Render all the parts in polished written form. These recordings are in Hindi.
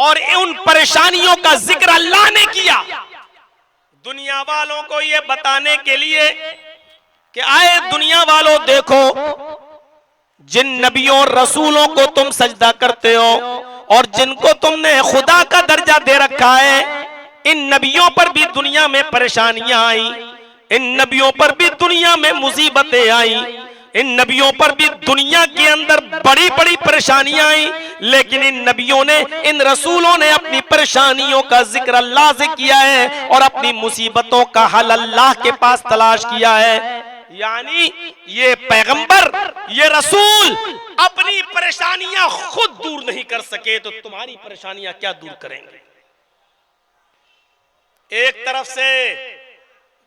और उन परेशानियों का जिक्र अल्लाह ने किया दुनिया वालों को ये बताने के लिए कि आए दुनिया वालों, देखो जिन नबियों रसूलों को तुम सजदा करते हो और जिनको तुमने खुदा का दर्जा दे रखा है, इन नबियों पर भी दुनिया में परेशानियां आई, इन नबियों पर भी दुनिया में मुसीबतें आई, इन नबियों पर भी दुनिया के अंदर बड़ी बड़ी परेशानियां आई, लेकिन इन नबियों ने, इन रसूलों ने अपनी परेशानियों का जिक्र अल्लाह से किया है और अपनी मुसीबतों का हल अल्लाह के पास तलाश किया है। यानी ये पैगंबर, ये रसूल अपनी परेशानियां खुद दूर नहीं कर सके तो तुम्हारी परेशानियां क्या दूर करेंगे। एक तरफ से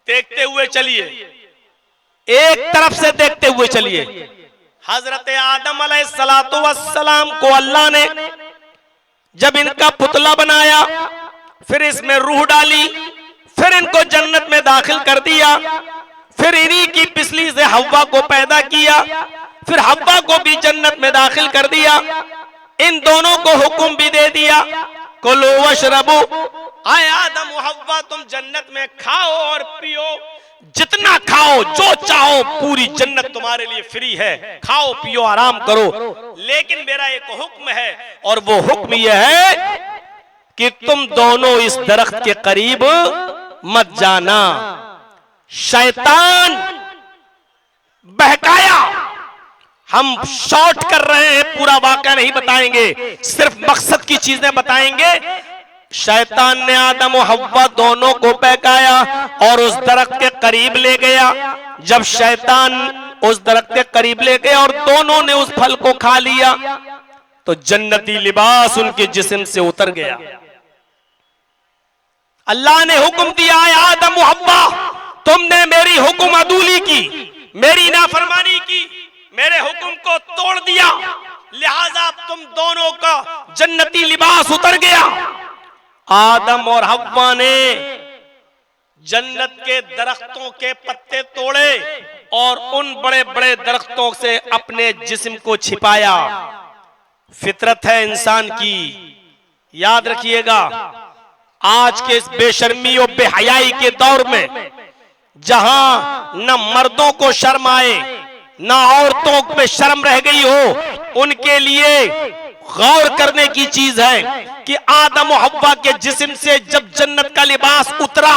देखते हुए चलिए, एक तरफ से देखते हुए चलिए, हजरत आदम अलैहिस्सलातु वस्सलाम को अल्लाह ने जब इनका पुतला बनाया, फिर इसमें रूह डाली, फिर इनको जन्नत में दाखिल कर दिया, फिर इन्हीं की पिसली से हव्वा को पैदा किया, फिर हव्वा को भी जन्नत में दाखिल कर दिया, इन दोनों को हुक्म भी दे दिया, कुलू वशरबू, आए आदम हव्वा तुम जन्नत में खाओ और पियो, जितना खाओ जो चाहो, पूरी जन्नत तुम्हारे लिए फ्री है, खाओ पियो आराम करो, लेकिन मेरा एक हुक्म है और वो हुक्म यह है कि तुम दोनों इस दरख्त के करीब मत जाना। शैतान बहकाया, हम शॉर्ट कर रहे हैं, पूरा वाकया नहीं बताएंगे, सिर्फ मकसद की चीजें बताएंगे। शैतान ने आदम और हव्वा दोनों को बहकाया और उस दरख्त के करीब ले गया। जब शैतान उस दरख्त के करीब ले गया और दोनों ने उस फल को खा लिया तो जन्नती लिबास उनके जिस्म से उतर गया। अल्लाह ने हुक्म दिया है आदम और हव्वा, तुमने मेरी हुक्म अदूली की, मेरी नाफरमानी की, मेरे हुक्म को तोड़ दिया, लिहाजा तुम दोनों का जन्नती लिबास उतर गया। आदम और हव्वा ने जन्नत के दरख्तों के पत्ते तोड़े और उन बड़े बड़े दरख्तों से अपने जिस्म को छिपाया। फितरत है इंसान की, याद रखिएगा। आज के इस बेशर्मी और बेहयाई के दौर में जहां न मर्दों को शर्म आए न औरतों में शर्म रह गई हो, उनके लिए गौर करने की चीज है कि आदम और हव्वा के जिस्म से जब जन्नत का लिबास उतरा,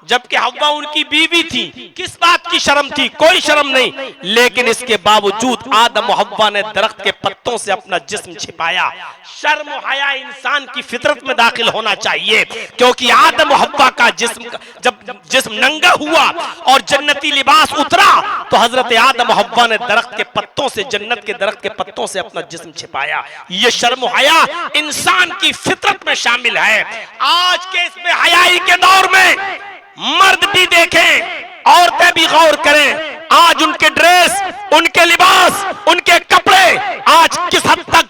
जबकि हव्वा उनकी बीवी थी, किस बात की शर्म थी? कोई शर्म नहीं, लेकिन इसके बावजूद आदम और हव्वा ने दरख्त के पत्तों से अपना जिस्म छिपाया। शर्म और हया इंसान की फितरत में दाखिल होना चाहिए, क्योंकि आदम और हव्वा का जब जिस्म नंगा हुआ और जन्नती लिबास उतरा तो हजरत आदम और हव्वा ने दरख्त के पत्तों से, जन्नत के दरख्त के पत्तों से अपना जिस्म छिपाया। ये शर्म और हया इंसान की फितरत में शामिल है। आज के इस बेहयाई के दौर में मर्द भी देखें, औरतें भी गौर करें, आज उनके ड्रेस, उनके लिबास, उनके कपड़े आज किस हद तक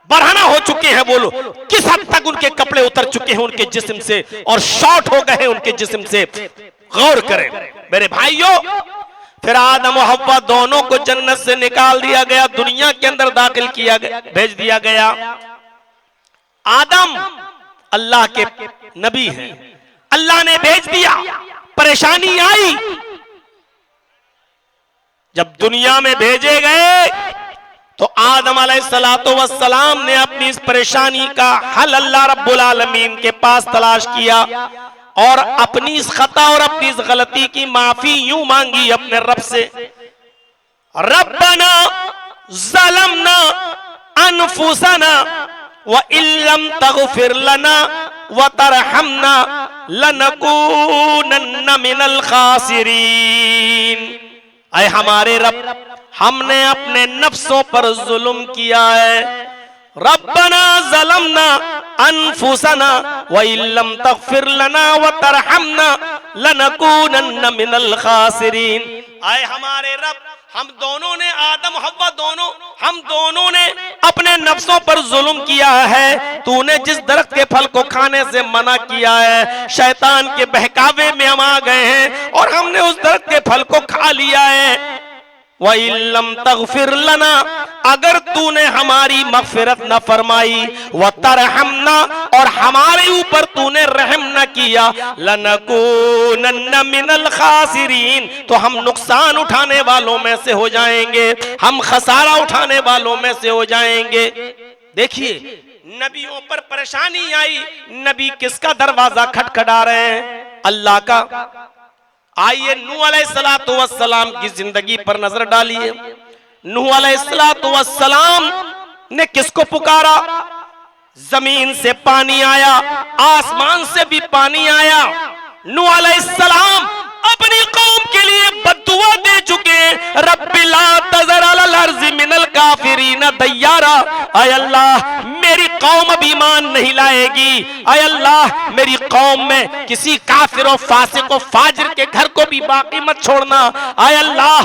बढ़ाना हो चुके हैं, बोलो किस हद तक उनके कपड़े उतर चुके हैं उनके जिस्म से और शॉर्ट हो गए हैं उनके जिस्म से। गौर करें मेरे भाइयों। फिर आदम और हव्वा दोनों को जन्नत से निकाल दिया गया, दुनिया के अंदर दाखिल किया गया, भेज दिया गया। आदम अल्लाह के नबी हैं, अल्लाह ने भेज दिया, परेशानी आई, जब दुनिया में भेजे गए तो आदम अलैहिस्सलातु वस्सलाम ने अपनी इस परेशानी का हल अल्लाह रब्बुल आलमीन के पास तलाश किया और अपनी इस खता और अपनी इस गलती की माफी यूं मांगी अपने रब से, रब्बना ज़लमना अनफुसना व इल्लम तगफिर लना व तरहमना लनकूनन्न मिनल खासिरीन। ऐ हमारे रब, हमने अपने नफ्सों पर जुल्म किया है। रब्बना ज़लमना अनफुसना व इल्लम तगफिर लना व तरहमना लनकूनन्न मिनल खासिरीन। ऐ हमारे रब, हम दोनों ने, आदम हव्वा दोनों, हम दोनों ने अपने नफ्सों पर जुल्म किया है। तूने जिस दरख्त के फल को खाने से मना किया है, शैतान के बहकावे में हम आ गए हैं और हमने उस दरख्त के फल को खा लिया है। व इल्लम तगफिर लना, अगर तूने हमारी मगफिरत न फरमाई, व तरहमना, और हमारे ऊपर तूने रहम न किया, लनकूनन्न मिनल खासिरीन, तो हम नुकसान उठाने वालों में से हो जाएंगे, हम खसारा उठाने वालों में से हो जाएंगे। देखिए नबियों पर परेशानी आई, नबी किसका दरवाजा खटखटा रहे हैं? अल्लाह का। आइए नूह अलैहिस्सलातु वस्सलाम की जिंदगी पर नजर डालिए। नूह अलैहिस्सलातु वस्सलाम ने किसको पुकारा? जमीन से पानी आया, आसमान से भी पानी आया। नूह अलैहिस्सलाम अपनी कौम के लिए बद्दुआ दे चुके हैं, रब्बी ला तज़र अलल अर्ज़ि मिनल काफिरीन दय्यारा। आय अल्लाह मेरी कौम अब ईमान नहीं लाएगी, आय अल्लाह मेरी कौम में किसी काफिर और फासिक और फाजिर के घर को भी बाकी मत छोड़ना, आय अल्लाह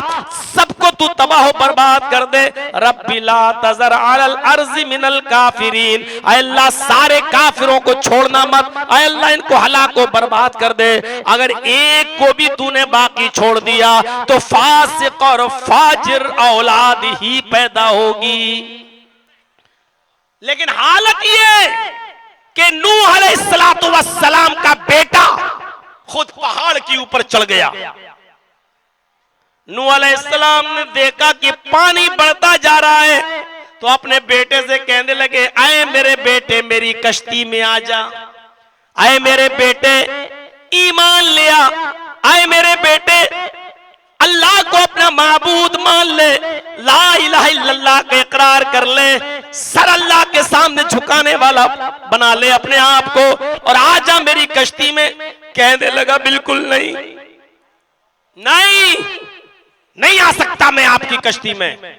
सबको तू तबाह बर्बाद कर दे। रब्बी ला तज़र अलल अर्ज़ि मिनल काफिरीन, आय अल्लाह सारे काफिरों को छोड़ना मत, आय अल्लाह इनको हलाक और बर्बाद कर दे। अगर एक को भी तूने बाकी छोड़ दिया तो फासिक और फाजिर औलाद ही पैदा होगी। लेकिन हालत ये कि नूह अलैहिस्सलातु वस्सलाम का बेटा खुद पहाड़ के ऊपर चढ़ गया। नूह अलैहिस्सलाम ने देखा कि पानी बढ़ता जा रहा है, तो अपने बेटे से कहने लगे, आए मेरे बेटे मेरी कश्ती में आ जा, आए मेरे बेटे ईमान लिया, आए मेरे बेटे अल्लाह को अपना माबूद मान ले, ला इलाहा इल्लल्लाह का इकरार कर ले, सर अल्लाह के सामने झुकाने वाला बना ले अपने आप को, और आजा मेरी कश्ती में। कहने लगा बिल्कुल नहीं, नहीं नहीं आ सकता मैं आपकी कश्ती में,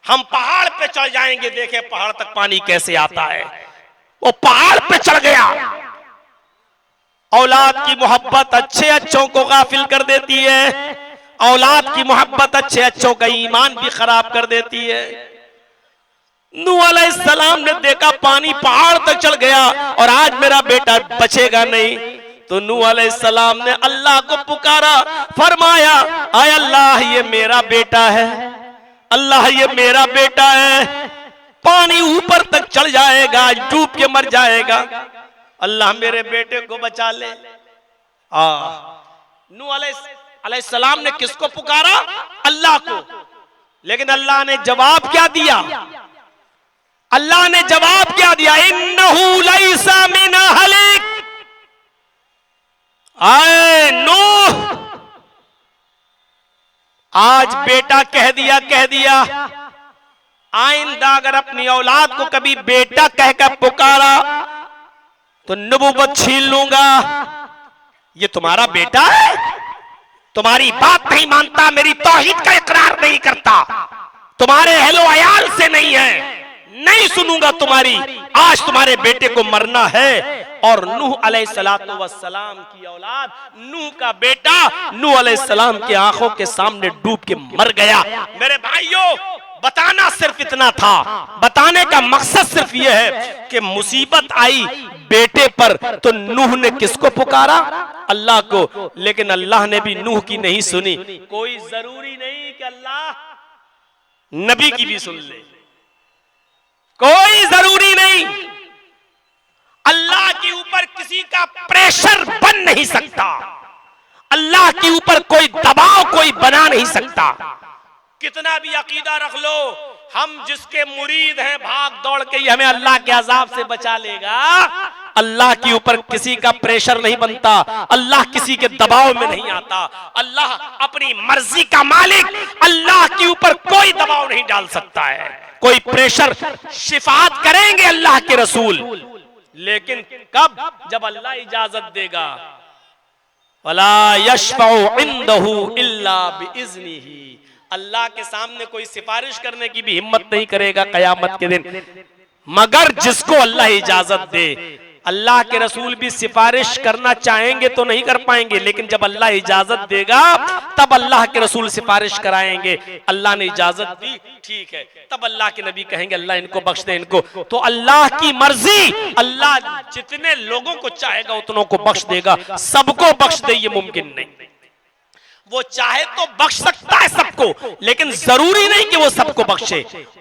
हम पहाड़ पे चढ़ जाएंगे, देखे पहाड़ तक पानी कैसे आता है। वो पहाड़ पे चढ़ गया। औलाद की मोहब्बत अच्छे अच्छों को गाफिल कर देती है, औलाद की मोहब्बत अच्छे अच्छों का ईमान भी खराब कर देती है। नूह अलैहिस्सलाम ने देखा पानी पहाड़ तक चढ़ गया और आज मेरा बेटा बचेगा नहीं, तो नूह अलैहिस्सलाम ने अल्लाह को पुकारा, फरमाया आय अल्लाह ये मेरा बेटा है, अल्लाह ये मेरा बेटा है, पानी ऊपर तक चढ़ जाएगा, डूब के मर जाएगा, अल्लाह मेरे बेटे को बचा ले। नूह अलैहिस्सलाम ने किसको पुकारा? अल्लाह को। लेकिन अल्लाह ने जवाब क्या दिया? अल्लाह ने जवाब क्या दिया? इन्नहु लैसा मिन अहलिक, आए नूह आज बेटा कह दिया, आइंदा अगर अपनी औलाद को कभी बेटा कहकर पुकारा तो नबूवत छीन लूंगा। ये तुम्हारा बेटा है, तुम्हारी बात नहीं मानता, मेरी तौहीद का इकरार नहीं करता, तुम्हारे अहलो अयाल से नहीं है, नहीं सुनूंगा तुम्हारी, आज तुम्हारे बेटे को मरना है। और नूह अलैहिस्सलातु वस्सलाम की औलाद, नूह का बेटा नूह अलैहिस्सलाम की आंखों के सामने डूब के मर गया। मेरे भाइयों बताना सिर्फ इतना था, बताने का मकसद सिर्फ यह है कि मुसीबत आई बेटे पर तो नूह ने किसको पुकारा? अल्लाह को। लेकिन अल्लाह ने भी नूह की नहीं सुनी। कोई जरूरी नहीं कि अल्लाह नबी की भी सुन ले, कोई जरूरी नहीं। अल्लाह के ऊपर किसी का प्रेशर बन नहीं सकता, अल्लाह के ऊपर कोई दबाव कोई बना नहीं सकता। कितना भी अकीदा रख लो, हम जिसके मुरीद हैं भाग दौड़ के ही हमें अल्लाह के अजाब से बचा लेगा। अल्लाह के ऊपर किसी का प्रेशर नहीं बनता, अल्लाह किसी के दबाव में नहीं आता, अल्लाह अपनी मर्जी का मालिक, अल्लाह के ऊपर कोई दबाव नहीं डाल सकता है, कोई प्रेशर। शिफात करेंगे अल्लाह के रसूल, लेकिन कब? जब अल्लाह इजाजत देगा। वला यशफउ इंदहु इल्ला बिइज़्निही, अल्लाह के सामने कोई सिफारिश करने की भी हिम्मत नहीं करेगा कयामत के दिन, मगर जिसको अल्लाह इजाजत दे। अल्लाह के रसूल भी सिफारिश करना चाहेंगे तो नहीं कर पाएंगे, लेकिन जब अल्लाह इजाजत देगा तब अल्लाह के रसूल सिफारिश कराएंगे। अल्लाह ने इजाजत दी, ठीक है, तब अल्लाह के नबी कहेंगे अल्लाह इनको बख्श दे इनको। तो अल्लाह की मर्जी, अल्लाह जितने लोगों को चाहेगा उतनों को बख्श देगा, सबको बख्श दे ये मुमकिन नहीं। वो चाहे तो बख्श सकता है सबको, को, लेकिन जरूरी नहीं कि वो सबको बख्शे।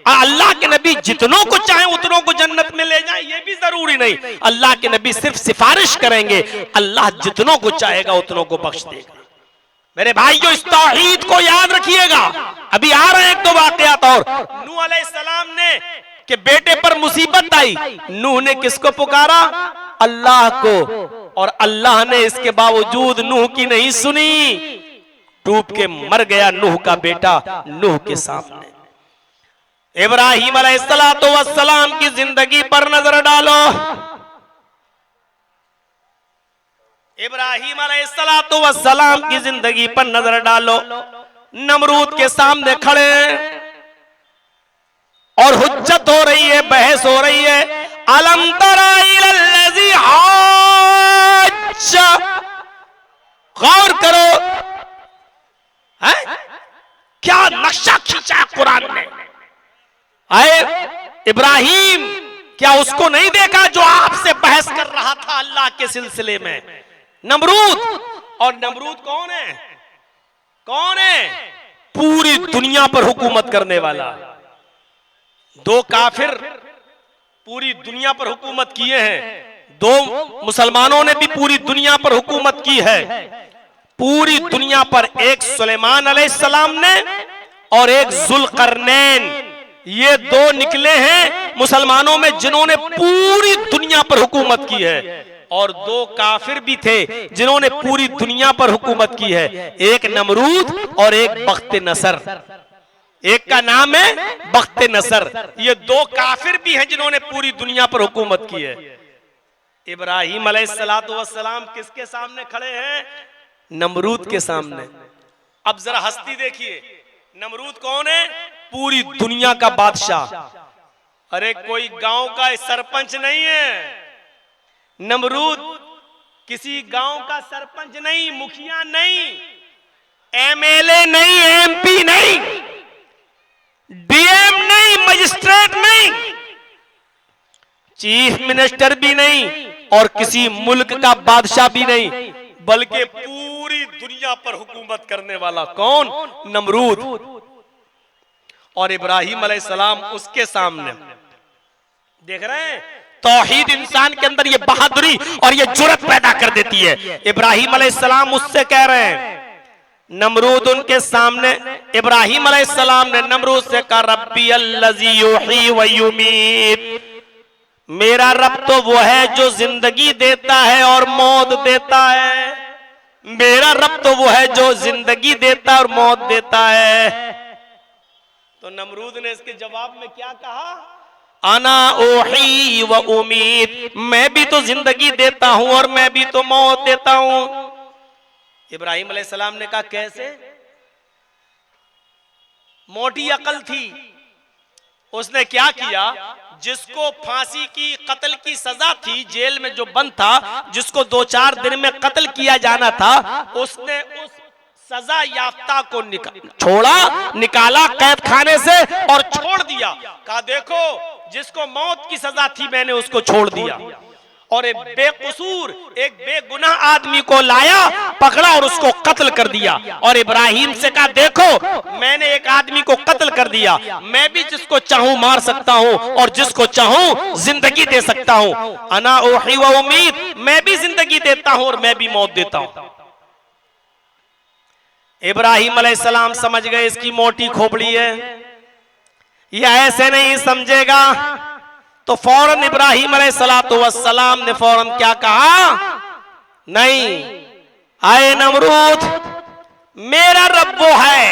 अल्लाह के नबी जितनों को चाहे उतनों को जन्नत में ले जाए, ये भी जरूरी नहीं। अल्लाह के नबी सिर्फ सिफारिश करेंगे, अल्लाह जितनों को चाहेगा उतनों को बख्श देगा। मेरे भाइयों, इस तौहीद को याद रखिएगा। अभी आ रहे हैं एक दो वाकयात और। नूह अलैहिस्सलाम ने कि बेटे पर मुसीबत आई, नूह ने किसको पुकारा? अल्लाह को, और अल्लाह ने इसके बावजूद नूह की नहीं सुनी, डूब के मर गया नूह का बेटा नूह के सामने। इब्राहीम अलैहिस्सलातु वस्सलाम की जिंदगी पर नजर डालो। इब्राहीम अलैहिस्सलातु वस्सलाम की जिंदगी पर नजर डालो। नमरूद के सामने खड़े और हुज्जत हो रही है, बहस हो रही है। अलम तरा इलल्लज़ी हाज्ज, गौर करो, है क्या नक्शा खींचा कुरान ने। आए इब्राहिम, क्या उसको नहीं देखा जो आपसे बहस कर रहा था अल्लाह के सिलसिले में? नमरूद। और नमरूद कौन है? कौन है? पूरी दुनिया पर हुकूमत करने वाला। दो काफिर पूरी दुनिया पर हुकूमत किए हैं, दो मुसलमानों ने भी पूरी दुनिया पर हुकूमत की है। पूरी दुनिया पर एक सुलेमान अलैहिस्सलाम ने और एक जुल्करनैन, ये दो निकले हैं मुसलमानों में जिन्होंने पूरी दुनिया पर हुकूमत की है। और दो काफिर भी थे जिन्होंने पूरी दुनिया पर हुकूमत की है, एक नमरूद और एक बख्त नसर। एक का नाम है बख्त नसर। ये दो काफिर भी हैं जिन्होंने पूरी दुनिया पर हुकूमत की है। इब्राहीम अलैहिस्सलातु वस्सलाम किसके सामने खड़े हैं? नमरूद के सामने। अब जरा हस्ती देखिए, नमरूद कौन है? पूरी दुनिया का बादशाह। अरे कोई गांव का सरपंच नहीं है नमरूद, किसी गांव का सरपंच नहीं, मुखिया नहीं, एमएलए नहीं, एमपी नहीं, डीएम नहीं, मजिस्ट्रेट नहीं, चीफ मिनिस्टर भी नहीं, और किसी मुल्क का बादशाह भी नहीं, बल्कि पूरी दुनिया पर हुकूमत करने वाला कौन? नमरूद। और इब्राहीम अलैहिस्सलाम उसके सामने। देख रहे हैं, तौहीद इंसान के अंदर ये बहादुरी और ये जुर्रत पैदा कर देती है। इब्राहीम अलैहिस्सलाम उससे कह रहे हैं, नमरूद उनके सामने। इब्राहीम अलैहिस्सलाम ने नमरूद से कहा, रब्बी अल्लज़ी युही व युमीत, मेरा रब तो वो है जो जिंदगी देता है और मौत देता है। मेरा रब तो वो है जो जिंदगी देता और मौत देता है। तो नमरूद ने इसके जवाब में क्या कहा? अना ओही व उमीद, मैं भी तो जिंदगी देता हूं और मैं भी तो मौत देता हूं। इब्राहीम अलैहिस्सलाम ने कहा, कैसे? मोटी अकल थी। उसने क्या किया? जिसको फांसी की, कत्ल की सजा थी, जेल में जो बंद था, जिसको 2-4 दिन में कत्ल किया जाना था, उसने उस सजा याफ्ता को निकाला कैद खाने से और छोड़ दिया। कहा देखो, जिसको मौत की सजा थी मैंने उसको छोड़ दिया, और एक बेकसूर, एक बेगुनाह आदमी को लाया, पकड़ा और उसको कत्ल कर दिया। और इब्राहीम से कहा देखो, मैंने एक आदमी को कत्ल कर दिया, मैं भी जिसको चाहूं मार सकता हूं और जिसको चाहूं जिंदगी दे सकता हूं। अना उही व उमीद, मैं भी जिंदगी देता हूं और मैं भी मौत देता हूं। इब्राहीम अलैहिस्सलाम समझ गए इसकी मोटी खोपड़ी है, यह ऐसे नहीं समझेगा। तो फौरन इब्राहीम अलैहिस्सलातु वस्सलाम ने फौरन क्या कहा? नहीं, आए नमरूद, मेरा रब वो है,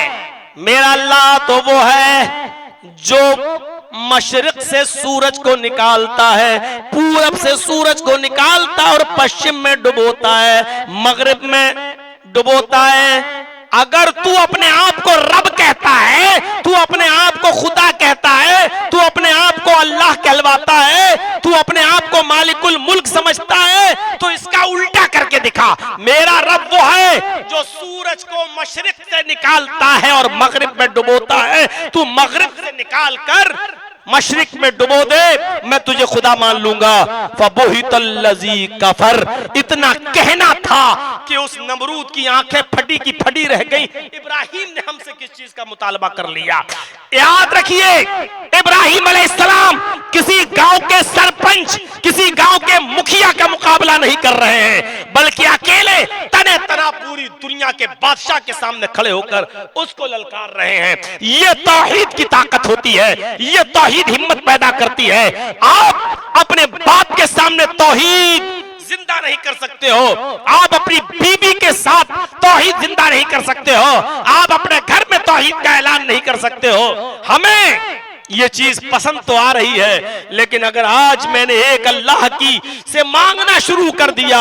मेरा अल्लाह तो वो है जो मशरिक से सूरज को निकालता है, पूरब से सूरज को निकालता है और पश्चिम में डुबोता है, मगरिब में डुबोता है। अगर तू अपने आप को रब कहता है, तू अपने आप को खुदा कहता है, तू अपने आप को अल्लाह कहलवाता है, तू अपने आप को मालिकुल मुल्क समझता है, तो इसका उल्टा करके दिखा। मेरा रब वो है जो सूरज को मशरिक से निकालता है और मगरिब में डुबोता है। तू मगरिब से निकाल कर मशरिक में डुबो दे, मैं तुझे खुदा मान लूंगा। फबुहितल्लज़ी कफर, इतना कहना था कि उस नमरूद की आंखें फटी की फटी रह गई। इब्राहिम ने हमसे किस चीज का मुतालबा कर लिया? याद रखिए, इब्राहिम अलैहिस्सलाम किसी गांव के सरपंच, किसी गांव के मुखिया का मुकाबला नहीं कर रहे हैं, बल्कि अकेले तने तना पूरी दुनिया के बादशाह के सामने खड़े होकर उसको ललकार रहे हैं। यह तौहीद की ताकत होती है, यह तौहीद हिम्मत पैदा करती है। आप अपने बाप के सामने तौहीद जिंदा नहीं कर सकते हो, आप अपनी बीवी के साथ तौहीद जिंदा नहीं कर सकते हो, आप अपने घर में तौहीद का ऐलान नहीं कर सकते हो। हमें ये चीज पसंद तो आ रही है, लेकिन अगर आज मैंने एक अल्लाह की से मांगना शुरू कर दिया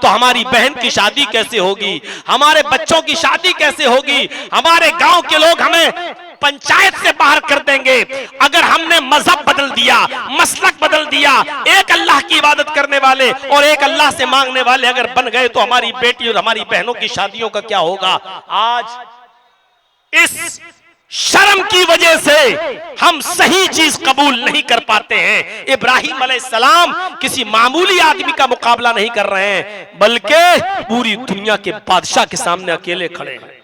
तो हमारी बहन की शादी कैसे होगी, हमारे बच्चों की शादी कैसे होगी, हमारे गांव के लोग हमें पंचायत से बाहर कर देंगे। अगर हमने मजहब बदल दिया, मसलक बदल दिया, एक अल्लाह की इबादत करने वाले और एक अल्लाह से मांगने वाले अगर बन गए तो हमारी बेटी और हमारी बहनों की शादियों का क्या होगा? आज इस शर्म की वजह से हम सही चीज कबूल नहीं कर पाते हैं। इब्राहिम अलैहिस्सलाम किसी मामूली आदमी का मुकाबला नहीं कर रहे हैं, बल्कि पूरी दुनिया के बादशाह के सामने अकेले खड़े हैं।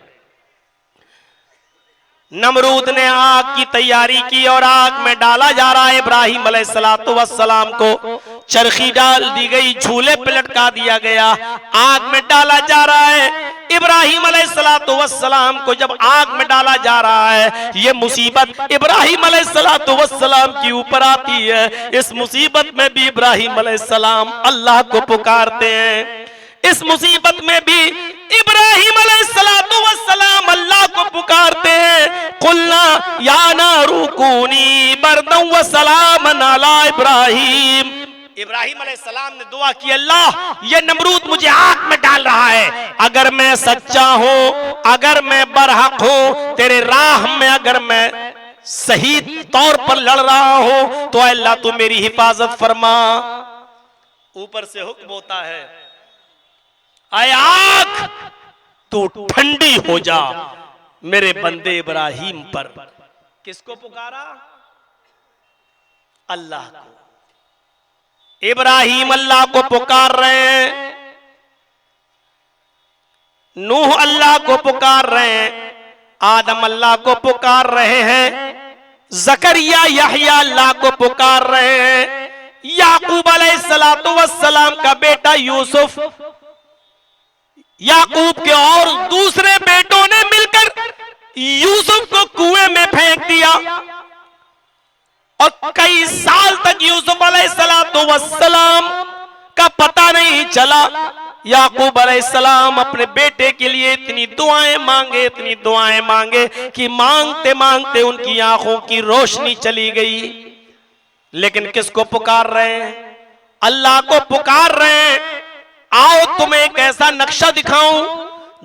नमरूद ने आग की तैयारी की और आग में डाला जा रहा है इब्राहिम अलैहिस्सलाम को। चरखी डाल दी गई, झूले पे लटका दिया गया, आग में डाला जा रहा है। इब्राहिम अलैहिस्सलाम को जब आग में डाला जा रहा है, ये मुसीबत इब्राहिम अलैहिस्सलाम के ऊपर आती है। इस मुसीबत में भी इब्राहिम अलैहिस्सलाम अल्लाह को पुकारते हैं। इस मुसीबत में भी इब्राहिम अलैहिस्सलाम अल्लाह को पुकारते हैं। कुल्ना या नारू कूनी बरदन व सलामन अला इब्राहिम। इब्राहिम अलैहिस्सलाम ने दुआ की, अल्लाह ये नमरूद मुझे आग में डाल रहा है, अगर मैं सच्चा हूं, अगर मैं बरहक हूं, तेरे राह में अगर मैं सही तौर पर लड़ रहा हूं तो अल्लाह तू मेरी हिफाजत फरमा। ऊपर से हुक्म होता है, आए आग तू ठंडी हो जा मेरे बंदे इब्राहिम पर। किसको पुकारा? अल्लाह को। इब्राहिम अल्लाह को पुकार रहे हैं, नूह अल्लाह को पुकार रहे हैं, आदम अल्लाह को पुकार रहे हैं, जकरिया यहया अल्लाह को पुकार रहे हैं, याकूब अलैहिस्सलाम का बेटा यूसुफ, याकूब के और दूसरे बेटों ने मिलकर यूसुफ को कुएं में फेंक दिया और कई साल तक यूसुफ अलैहिस्सलाम का पता नहीं चला। याकूब अलैहिस्सलाम अपने बेटे के लिए इतनी दुआएं मांगे, इतनी दुआएं मांगे कि मांगते मांगते उनकी आंखों की रोशनी चली गई। लेकिन किसको पुकार रहे हैं? अल्लाह को पुकार रहे हैं। आओ तुम्हें एक ऐसा नक्शा दिखाऊं,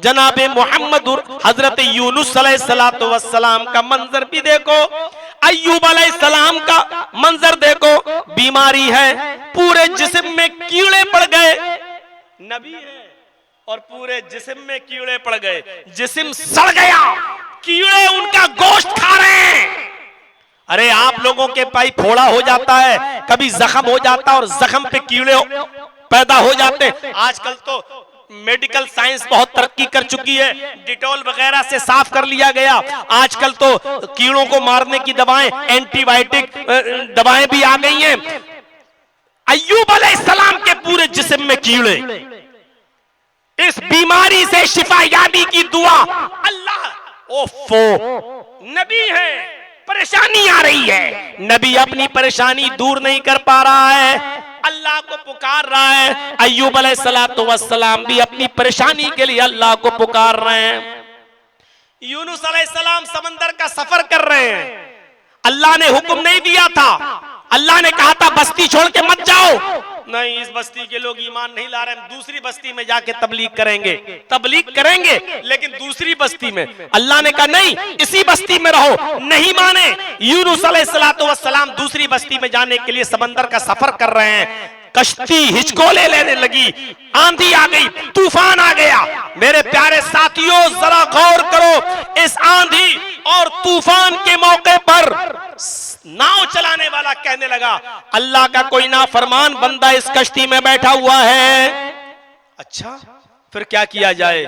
जनाबे मोहम्मद हजरत यूनुस अलैहिस्सलाम का मंजर भी देखो, अय्यूब अलैहिस्सलाम का मंजर देखो। बीमारी है, पूरे जिस्म में कीड़े पड़ गए, नबी है और पूरे जिस्म में कीड़े पड़ गए, जिस्म सड़ गया, कीड़े उनका गोश्त खा रहे हैं। अरे आप लोगों के पाई फोड़ा हो जाता है, कभी जख्म हो जाता है और जख्म पे कीड़े पैदा हो जाते हैं। आजकल तो मेडिकल साइंस बहुत तरक्की कर चुकी है, डिटॉल वगैरह से साफ कर लिया गया। आजकल तो कीड़ों को मारने की दवाएं, एंटीबायोटिक दवाएं भी आ गई हैं। अय्यूब अलैहिस्सलाम के पूरे जिस्म में कीड़े, इस बीमारी से शिफा याबी की दुआ। अल्लाह ओफो, नबी है, परेशानी आ रही है, नबी अपनी परेशानी दूर नहीं कर पा रहा है, अल्लाह को पुकार रहा है। अय्यूब अलैहिस्सलाम भी अपनी परेशानी के लिए अल्लाह को पुकार रहे हैं। यूनुस अलैहिस्सलाम समंदर का सफर कर रहे हैं, अल्लाह ने हुक्म नहीं दिया था, अल्लाह ने कहा था बस्ती छोड़ के मत जाओ। नहीं, इस बस्ती के लोग ईमान नहीं ला रहे, हम दूसरी बस्ती में जाके तबलीग करेंगे, लेकिन दूसरी बस्ती में। अल्लाह ने कहा नहीं, इसी बस्ती में रहो, नहीं माने। यूनुस अलैहिस्सलाम दूसरी बस्ती में जाने के लिए समंदर का सफर कर रहे हैं। कश्ती हिचकोले लेने लगी, आंधी आ गई, तूफान आ गया। मेरे प्यारे साथियों, जरा गौर करो, इस आंधी और तूफान के मौके पर नाव चलाने वाला कहने लगा, अल्लाह का कोई नाफरमान बंदा इस कश्ती में बैठा हुआ है। अच्छा, फिर क्या किया जाए?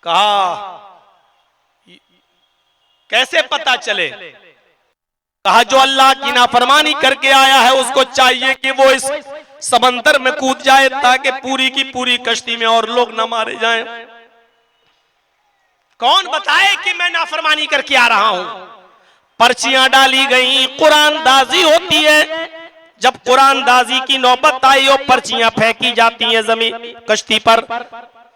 कहा कैसे पता चले? कहा जो अल्लाह की नाफरमानी करके आया है उसको चाहिए कि वो इस समंदर में कूद जाए ताकि पूरी की पूरी कश्ती में और लोग न मारे जाएं। कौन बताए कि मैं नाफरमानी करके आ रहा हूं? पर्चियां डाली गई, कुरानदाजी होती है। जब कुरानदाजी की नौबत आई और पर्चियां फेंकी जाती हैं जमीन कश्ती पर,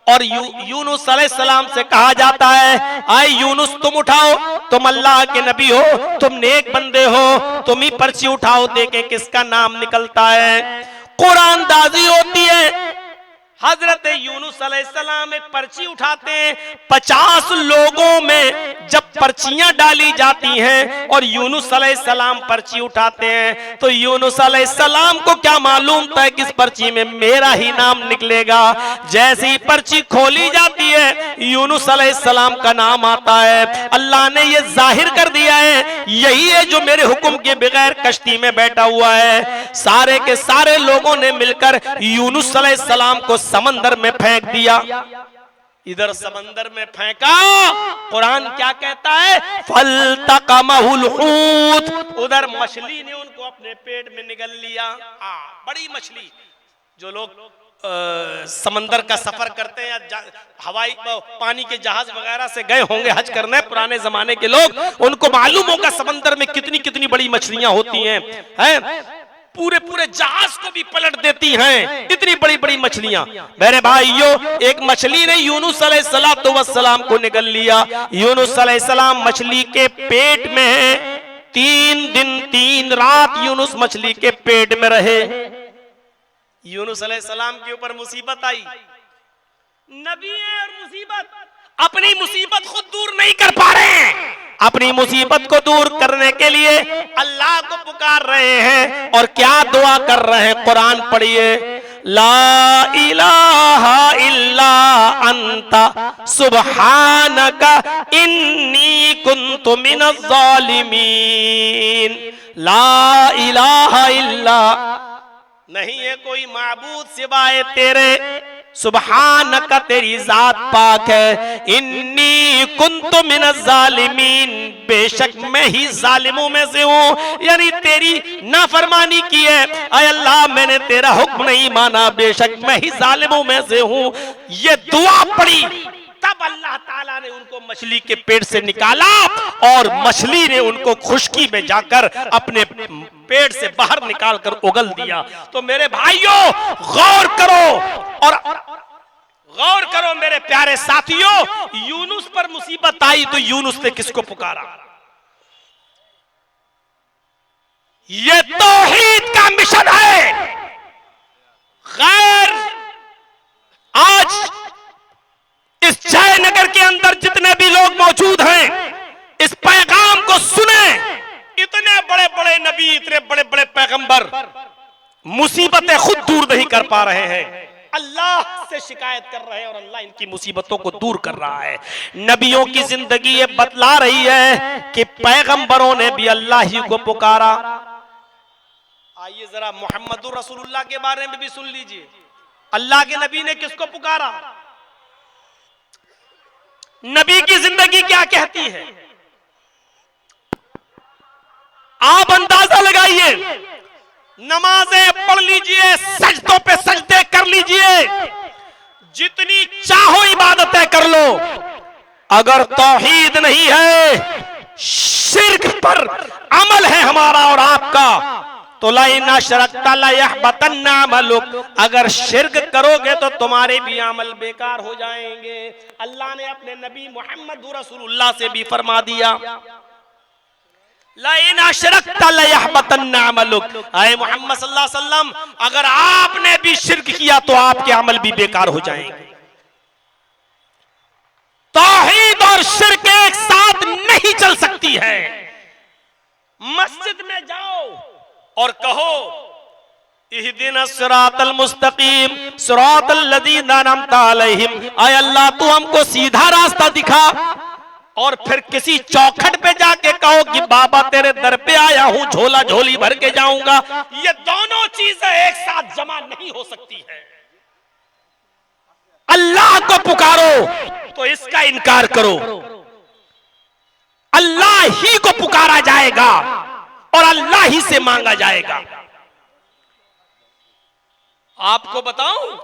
और यूनुस अलैहिस्सलाम से कहा जाता है, आए यूनुस तुम उठाओ, तुम अल्लाह के नबी हो, तुम नेक बंदे हो, तुम ही पर्ची उठाओ, देखें किसका नाम निकलता है। कुरानदाजी होती है। हजरत यूनुस अलैहिस्सलाम एक पर्ची उठाते हैं। 50 लोगों में जब पर्चियां डाली जाती हैं और यूनुस अलैहिस्सलाम पर्ची उठाते हैं, तो यूनुस अलैहिस्सलाम को क्या मालूम था कि इस पर्ची में मेरा ही नाम निकलेगा। जैसे ही पर्ची खोली जाती है यूनुस अलैहिस्सलाम का नाम आता है। अल्लाह ने यह जाहिर कर दिया है, यही है जो मेरे हुक्म के बगैर कश्ती में बैठा हुआ है। सारे के सारे लोगों ने मिलकर यूनुस अलैहिस्सलाम को समंदर में फेंक दिया। इधर समंदर में फेंका, कुरान क्या कहता है, फल्तकमहुल हूत, उधर मछली ने उनको अपने पेट में निगल लिया। बड़ी मछली। जो लोग समंदर का सफर करते हैं या हवाई पानी के जहाज वगैरह से गए होंगे हज करने, पुराने जमाने के लोग, उनको मालूम होगा समंदर में कितनी कितनी बड़ी मछलियां होती हैं। पूरे पूरे जहाज को भी पलट देती हैं, इतनी बड़ी बड़ी मछलियां। मेरे भाइयों, एक मछली ने यूनुस अलैहिस्सलाम को निगल लिया। यूनुस अलैहिस्सलाम मछली के पेट में है। 3 दिन 3 रात यूनुस मछली के पेट में रहे। यूनुस अलैहिस्सलाम के ऊपर मुसीबत आई। नबी है और मुसीबत, अपनी मुसीबत खुद दूर नहीं कर पा रहे हैं। अपनी मुसीबत को दूर करने के लिए अल्लाह को पुकार रहे हैं और क्या दुआ कर रहे हैं, कुरान पढ़िए। ला इलाहा इल्ला अंता सुब्हानका इन्नी कुन्तु मिनज़ ज़ालिमीन। ला इलाहा इल्ला, नहीं है कोई माबूद सिवाय तेरे, सुब्हानका तेरी जात पाक है, इन्नी कुन्तु मिनज़ ज़ालिमीन, बेशक मैं ही जालिमों में से हूँ। यानी तेरी नाफरमानी की है, ऐ अल्लाह मैंने तेरा हुक्म नहीं माना, बेशक मैं ही जालिमों में से हूँ। ये दुआ पड़ी, तब अल्लाह ताला ने उनको मछली के पेट से निकाला और मछली ने उनको खुश्की में जाकर अपने पेट से बाहर निकालकर उगल दिया। तो मेरे भाइयों गौर करो, और गौर करो मेरे प्यारे साथियों, यूनुस पर मुसीबत आई तो यूनुस ने किसको पुकारा? ये तौहीद का मिशन है। खैर, आज इस जयनगर के अंदर जितने भी लोग मौजूद हैं, इस पैगाम को सुने। इतने बड़े बड़े नबी, इतने बड़े बड़े पैगंबर मुसीबतें खुद दूर नहीं कर पा रहे हैं, अल्लाह से शिकायत कर रहे हैं और अल्लाह इनकी मुसीबतों को दूर कर रहा है। नबियों की जिंदगी ये बतला रही है कि पैगंबरों ने भी अल्लाह ही को पुकारा। आइए जरा मोहम्मदुर रसूलुल्लाह के बारे में भी सुन लीजिए। अल्लाह के नबी ने किसको पुकारा? नबी की जिंदगी क्या कहती है? आप अंदाजा लगाइए। नमाजें पढ़ लीजिए, सजदों पे सजदे कर लीजिए, जितनी चाहो इबादतें कर लो, अगर तौहीद नहीं है, शिर्क पर अमल है हमारा और आपका, तो लाइना शरकता लयहबतन्ना अमलुक, अगर शिर्क करोगे तो तुम्हारे भी अमल बेकार हो जाएंगे। अल्लाह ने अपने नबी मोहम्मद रसूलुल्लाह से भी फरमा दिया, लाइना शरकता लयहबतन्ना अमलुक, आए मोहम्मद सल्लल्लाहु अलैहि वसल्लम, अगर आपने भी शिर्क किया तो आपके अमल भी बेकार हो जाएंगे। तौहीद और शिर्क एक साथ नहीं चल सकती है। मस्जिद में जाओ और कहो इहदिना सिरातल मुस्तकीम सिरातल लज़ीना अनअमता अलैहिम, आय अल्लाह तू हमको सीधा रास्ता दिखा। और फिर किसी चौखट पे जाके कहो कि बाबा तेरे दर पे आया हूं, झोला झोली भर के जाऊंगा, ये दोनों चीजें एक साथ जमा नहीं हो सकती है। अल्लाह को पुकारो तो इसका इनकार करो। अल्लाह ही को पुकारा जाएगा और अल्लाह ही से मांगा जाएगा। आपको बताऊं,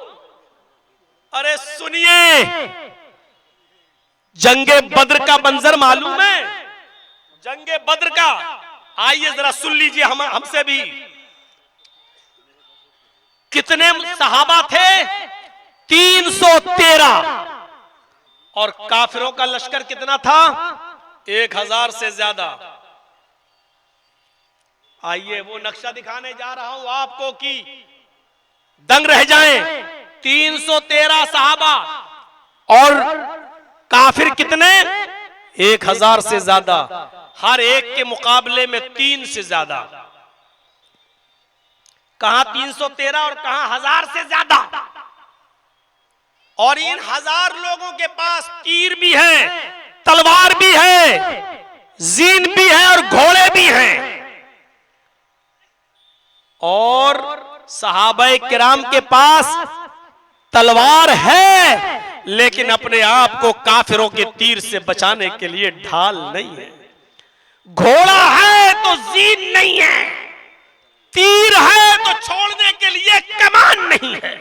अरे सुनिए, जंगे बद्र का मंजर मालूम है? जंगे बद्र का, आइए जरा सुन लीजिए हमसे भी। कितने सहाबा थे? 313। और काफिरों का लश्कर कितना था? 1000 से ज्यादा। आइए वो नक्शा दिखाने जा रहा हूं आपको कि दंग रह जाएं। 313 सहाबा और काफिर कितने? 1000 से ज्यादा। हर एक के मुकाबले में 3 से ज्यादा। कहां 313 और कहां 1000 से ज्यादा। और इन 1000 लोगों के पास तीर भी है, तलवार भी है, जीन भी है और घोड़े भी हैं। और सहाबाए किराम के पास तलवार है लेकिन अपने आप को काफिरों के तीर से बचाने के लिए ढाल नहीं है। घोड़ा है तो जीन नहीं है, तीर है तो छोड़ने के लिए कमान नहीं है।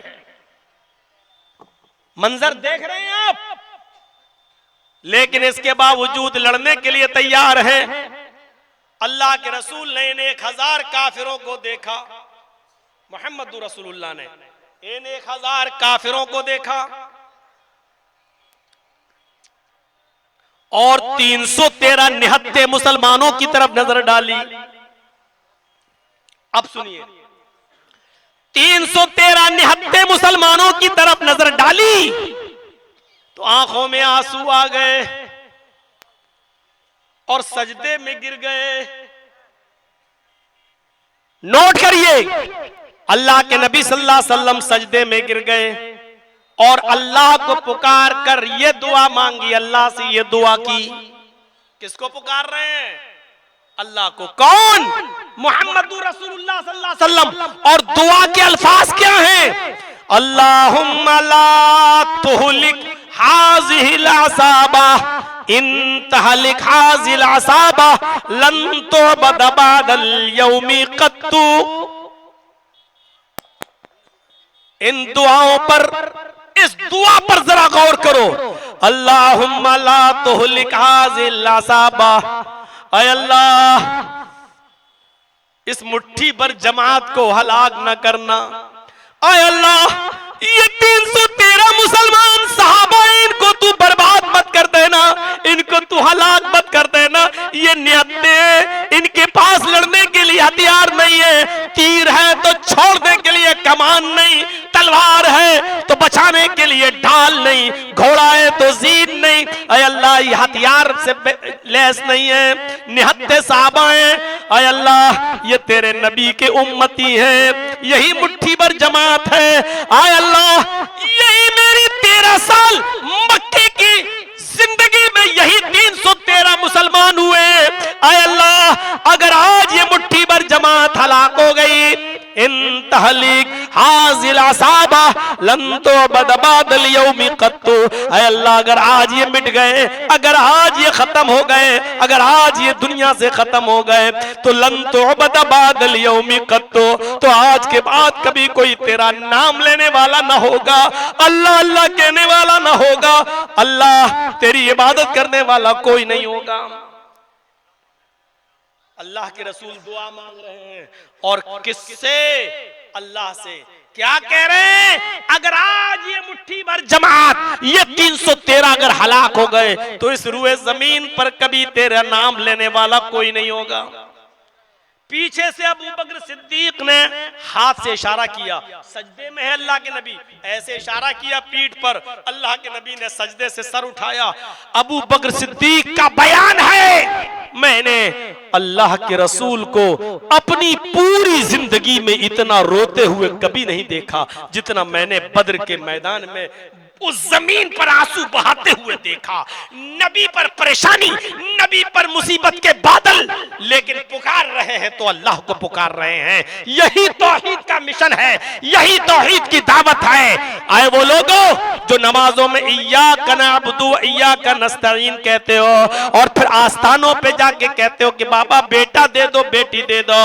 मंजर देख रहे हैं आप, लेकिन इसके बावजूद लड़ने के लिए तैयार हैं। अल्लाह के रसूल ने इन 1000 काफिरों को देखा, मोहम्मद रसूलुल्लाह ने इन 1000 काफिरों को देखा और 313 निहत्थे मुसलमानों की तरफ नजर डाली। अब सुनिए, 313 निहत्थे मुसलमानों की तरफ नजर डाली तो आंखों में आंसू आ गए और सजदे में गिर गए। नोट करिए, अल्लाह के नबी सल्लल्लाहु अलैहि वसल्लम सजदे में गिर गए और अल्लाह को पुकार कर ये दुआ मांगी, अल्लाह से ये दुआ की। किसको पुकार रहे हैं? अल्लाह को। कौन? मोहम्मद रसूलुल्लाह सल्लल्लाहु अलैहि वसल्लम। और दुआ के अल्फाज क्या हैं? अल्लाहुम्मा ला तुहलिक हाज़िहिल असाबा इन तहलिक हाज़िल असाबा लन तुअबद बअदल यौमि क़त्तु। इन दुआओं पर, इस दुआ पर जरा गौर करो। अल्लाहुम्मा ला तुहलिक हाज़िल असाबा, ऐ अल्लाह इस मुट्ठी भर जमात को हलाक न करना। ऐ अल्लाह ये 313 मुसलमान सहाबा, इनको तू बर्बाद मत कर देना, इनको तू हलाक मत कर देना। ये नियत्ते, इनके पास लड़ने के लिए हथियार नहीं है, तीर है तो छोड़ने के लिए कमान नहीं, तलवार है तो बचाने के लिए ढाल नहीं, घोड़ा है तो जीन नहीं। ऐ अल्लाह ये हथियार से लैस नहीं है, निहत्ते सहाबा हैं। ऐ अल्लाह ये तेरे नबी के उम्मती हैं, यही मुट्ठी भर जमात है। ऐ अल्लाह यही मेरी 13 साल मक्के की जिंदगी में यही 313 मुसलमान हुए। ऐ अल्लाह अगर आज ये मुट्ठी भर जमात हलाक हो गई, इन तहलीक हाज़िल असाबा लन तुअबद बअदल यौमि क़त्तु। ऐ अल्लाह अगर आज ये मिट गए, अगर आज ये खत्म हो गए, अगर आज ये दुनिया से खत्म हो गए तो लन तुअबद बअदल यौमि क़त्तु, तो आज के बाद कभी कोई तेरा नाम लेने वाला ना होगा, अल्लाह अल्लाह कहने वाला ना होगा, अल्लाह तेरी इबादत करने वाला कोई नहीं होगा। अल्लाह के रसूल दुआ मांग रहे हैं और किससे? अल्लाह से। क्या कह रहे हैं? अगर आज ये मुट्ठी भर जमात, ये 313 अगर हलाक हो गए तो इस रुए जमीन पर कभी तेरा नाम लेने वाला कोई नहीं होगा। पीछे से अबू बकर सिद्दीक ने हाथ से इशारा किया, सजदे में है अल्लाह के नबी, ऐसे इशारा किया पीठ पर, अल्लाह के नबी ने सजदे से सर उठाया। अबू बकर सिद्दीक का बयान है, मैंने अल्लाह के रसूल को अपनी पूरी जिंदगी में इतना रोते हुए कभी नहीं देखा जितना मैंने बद्र के मैदान में उस जमीन पर आंसू बहाते हुए देखा, नबी पर परेशानी, नबी पर मुसीबत के बादल, लेकिन पुकार रहे हैं तो अल्लाह को पुकार रहे हैं। यही तौहीद का मिशन है, यही तौहीद की दावत है। आए वो लोगों जो नमाजों में इय्याका नअबुदु व इय्याका नस्तईन कहते हो और फिर आस्थानों पे जाके कहते हो कि बाबा बेटा दे दो, बेटी दे दो।